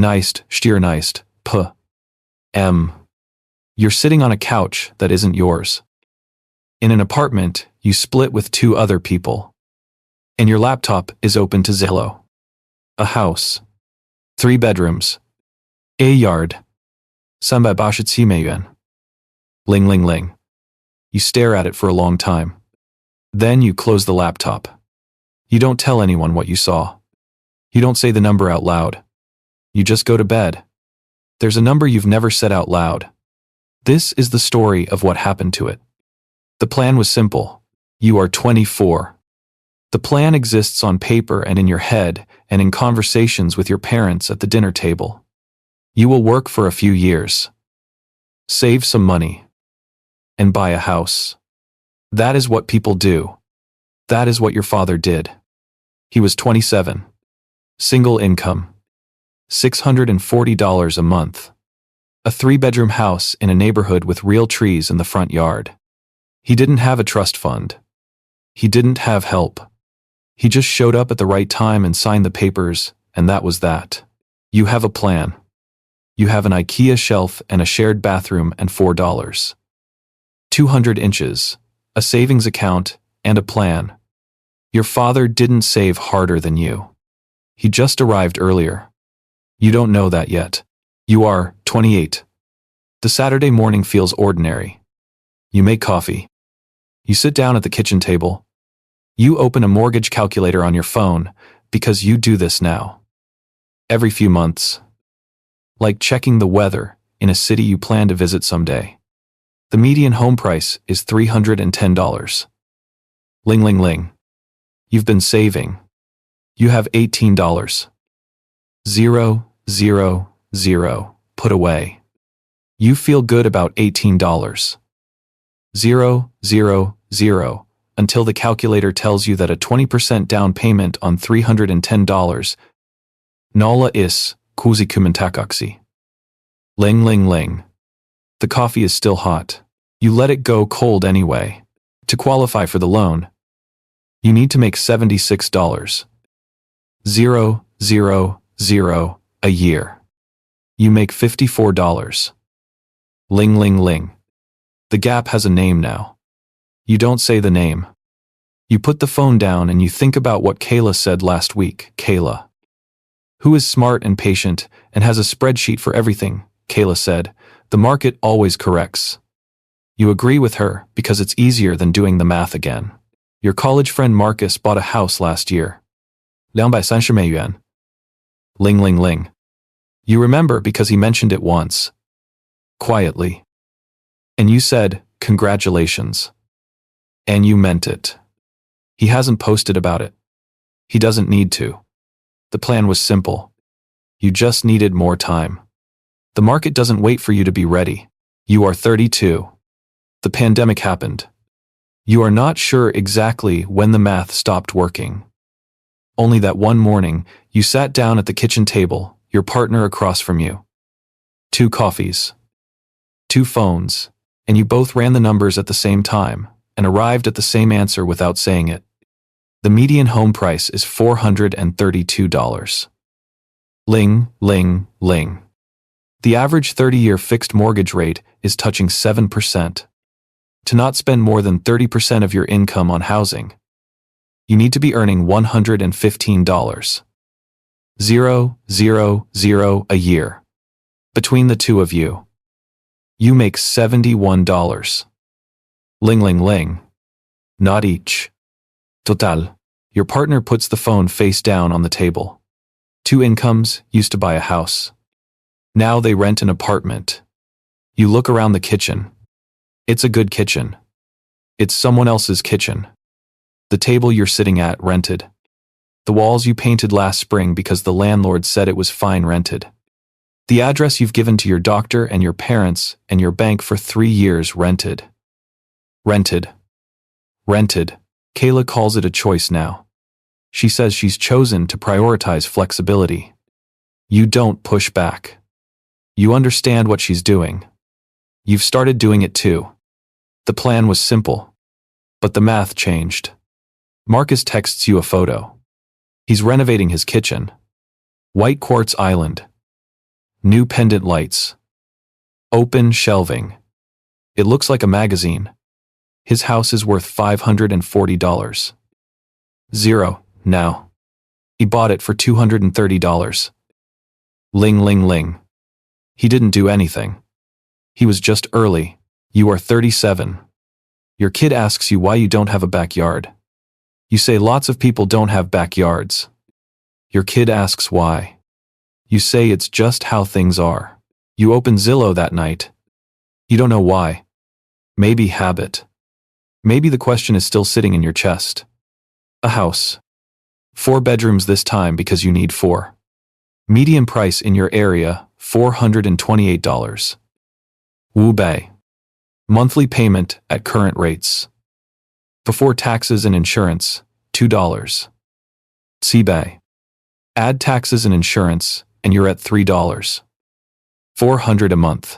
Stierneist, p.m. You're sitting on a couch that isn't yours. In an apartment, you split with 2 other people. And your laptop is open to Zillow. A house. 3 bedrooms. A yard. 370 yuan. Ling ling ling. You stare at it for a long time. Then you close the laptop. You don't tell anyone what you saw. You don't say the number out loud. You just go to bed. There's a number you've never said out loud. This is the story of what happened to it. The plan was simple. You are 24. The plan exists on paper and in your head and in conversations with your parents at the dinner table. You will work for a few years. Save some money. And buy a house. That is what people do. That is what your father did. He was 27. Single income. $640 a month. A 3-bedroom house in a neighborhood with real trees in the front yard. He didn't have a trust fund. He didn't have help. He just showed up at the right time and signed the papers, and that was that. You have a plan. You have an IKEA shelf and a shared bathroom and $4. 200 inches, a savings account, and a plan. Your father didn't save harder than you. He just arrived earlier. You don't know that yet. You are 28. The Saturday morning feels ordinary. You make coffee. You sit down at the kitchen table. You open a mortgage calculator on your phone because you do this now. Every few months. Like checking the weather in a city you plan to visit someday. The median home price is $310. Ling ling ling. You've been saving. You have $18. 0, 0, 0, put away. You feel good about $18. 0, 0, 0, until the calculator tells you that a 20% down payment on $310 Nala is kuzi kumintakaksi. Ling ling ling. The coffee is still hot. You let it go cold anyway. To qualify for the loan, you need to make $76. 0, 0, 0, a year. You make $54. Ling ling ling. The gap has a name now. You don't say the name. You put the phone down and you think about what Kayla said last week. Kayla, who is smart and patient and has a spreadsheet for everything, Kayla said, the market always corrects. You agree with her because it's easier than doing the math again. Your college friend Marcus bought a house last year. 230元. Ling ling ling. You remember because he mentioned it once. Quietly. And you said, congratulations. And you meant it. He hasn't posted about it. He doesn't need to. The plan was simple. You just needed more time. The market doesn't wait for you to be ready. You are 32. The pandemic happened. You are not sure exactly when the math stopped working. Only that one morning, you sat down at the kitchen table, your partner across from you. 2 coffees. 2 phones, and you both ran the numbers at the same time and arrived at the same answer without saying it. The median home price is $432. Ling, ling, ling. The average 30-year fixed mortgage rate is touching 7%. To not spend more than 30% of your income on housing, you need to be earning $115. 0, 0, 0 a year. Between the 2 of you, you make $71. Ling ling ling. Not each. Total. Your partner puts the phone face down on the table. 2 incomes used to buy a house. Now they rent an apartment. You look around the kitchen. It's a good kitchen. It's someone else's kitchen. The table you're sitting at rented. The walls you painted last spring because the landlord said it was fine rented. The address you've given to your doctor and your parents and your bank for 3 years rented. Rented. Rented. Kayla calls it a choice now. She says she's chosen to prioritize flexibility. You don't push back. You understand what she's doing. You've started doing it too. The plan was simple. But the math changed. Marcus texts you a photo. He's renovating his kitchen. White quartz island. New pendant lights. Open shelving. It looks like a magazine. His house is worth $540. Zero, now. He bought it for $230. Ling ling ling. He didn't do anything. He was just early. You are 37. Your kid asks you why you don't have a backyard. You say lots of people don't have backyards. Your kid asks why. You say it's just how things are. You open Zillow that night. You don't know why. Maybe habit. Maybe the question is still sitting in your chest. A house. 4 bedrooms this time because you need 4. Median price in your area, $428. Wu Bei. Monthly payment at current rates. Before taxes and insurance, $2. Bei. Add taxes and insurance, and you're at $3. $400 a month.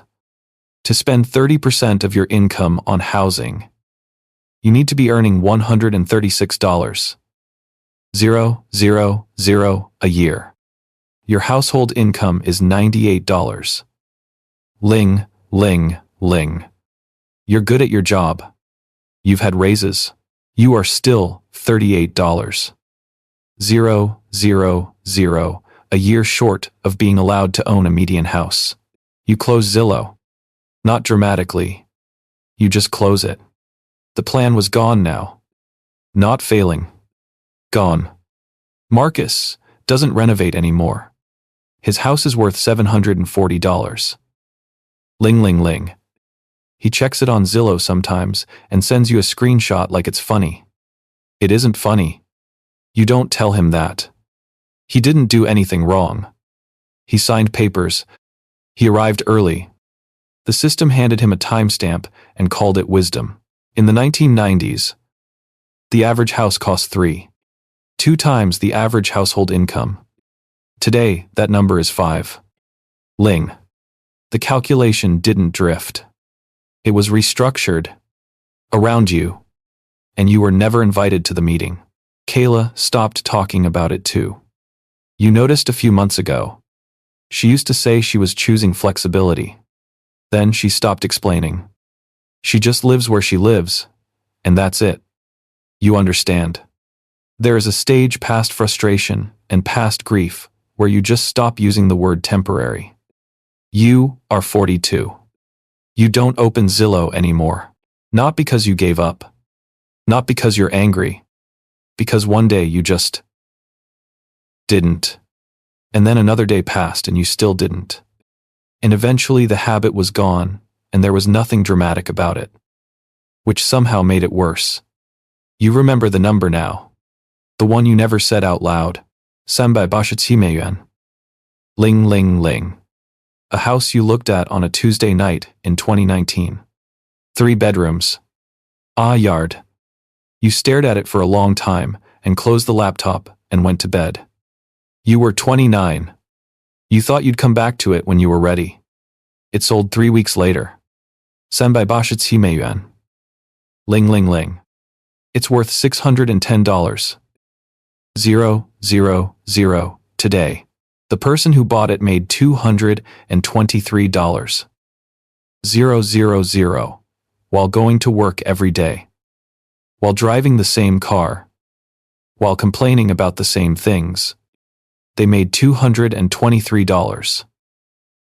To spend 30% of your income on housing, you need to be earning $136. 000 a year. Your household income is $98. Ling, ling, ling. You're good at your job. You've had raises. You are still $38. 000 a year short of being allowed to own a median house. You close Zillow. Not dramatically. You just close it. The plan was gone now. Not failing. Gone. Marcus doesn't renovate anymore. His house is worth $740. Ling ling ling. He checks it on Zillow sometimes and sends you a screenshot like it's funny. It isn't funny. You don't tell him that. He didn't do anything wrong. He signed papers. He arrived early. The system handed him a timestamp and called it wisdom. In the 1990s, the average house cost 2 times the average household income. Today, that number is 5. Ling. The calculation didn't drift. It was restructured around you, and you were never invited to the meeting. Kayla stopped talking about it too. You noticed a few months ago. She used to say she was choosing flexibility. Then she stopped explaining. She just lives where she lives, and that's it. You understand. There is a stage past frustration and past grief where you just stop using the word temporary. You are 42. You don't open Zillow anymore. Not because you gave up. Not because you're angry. Because one day you just didn't. And then another day passed and you still didn't. And eventually the habit was gone, and there was nothing dramatic about it. Which somehow made it worse. You remember the number now. The one you never said out loud. 380 yuan. Ling ling ling. A house you looked at on a Tuesday night in 2019. 3 bedrooms. Yard. You stared at it for a long time and closed the laptop and went to bed. You were 29. You thought you'd come back to it when you were ready. It sold 3 weeks later. 380 yuan. Ling ling ling. It's worth $610. 000 today. The person who bought it made $223. 000 while going to work every day. While driving the same car. While complaining about the same things. They made $223.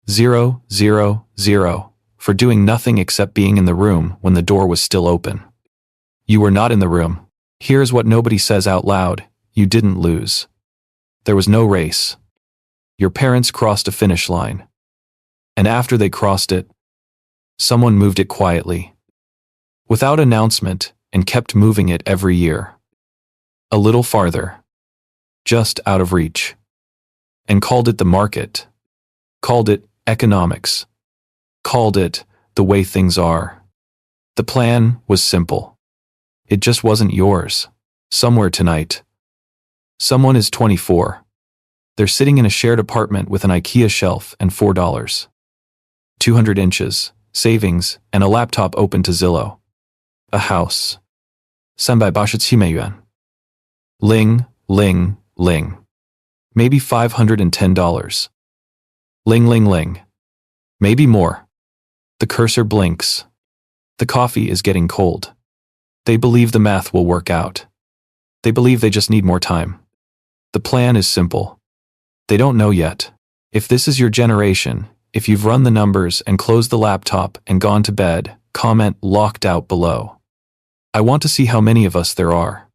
000 for doing nothing except being in the room when the door was still open. You were not in the room. Here's what nobody says out loud. You didn't lose. There was no race. Your parents crossed a finish line. And after they crossed it, someone moved it quietly. Without announcement, and kept moving it every year. A little farther. Just out of reach. And called it the market. Called it economics. Called it the way things are. The plan was simple. It just wasn't yours. Somewhere tonight. Someone is 24. They're sitting in a shared apartment with an IKEA shelf and $4. 200 inches, savings, and a laptop open to Zillow. A house. 380yuan. Ling, ling, ling. Maybe $510. Ling ling ling. Maybe more. The cursor blinks. The coffee is getting cold. They believe the math will work out. They believe they just need more time. The plan is simple. They don't know yet. If this is your generation, if you've run the numbers and closed the laptop and gone to bed, comment locked out below. I want to see how many of us there are.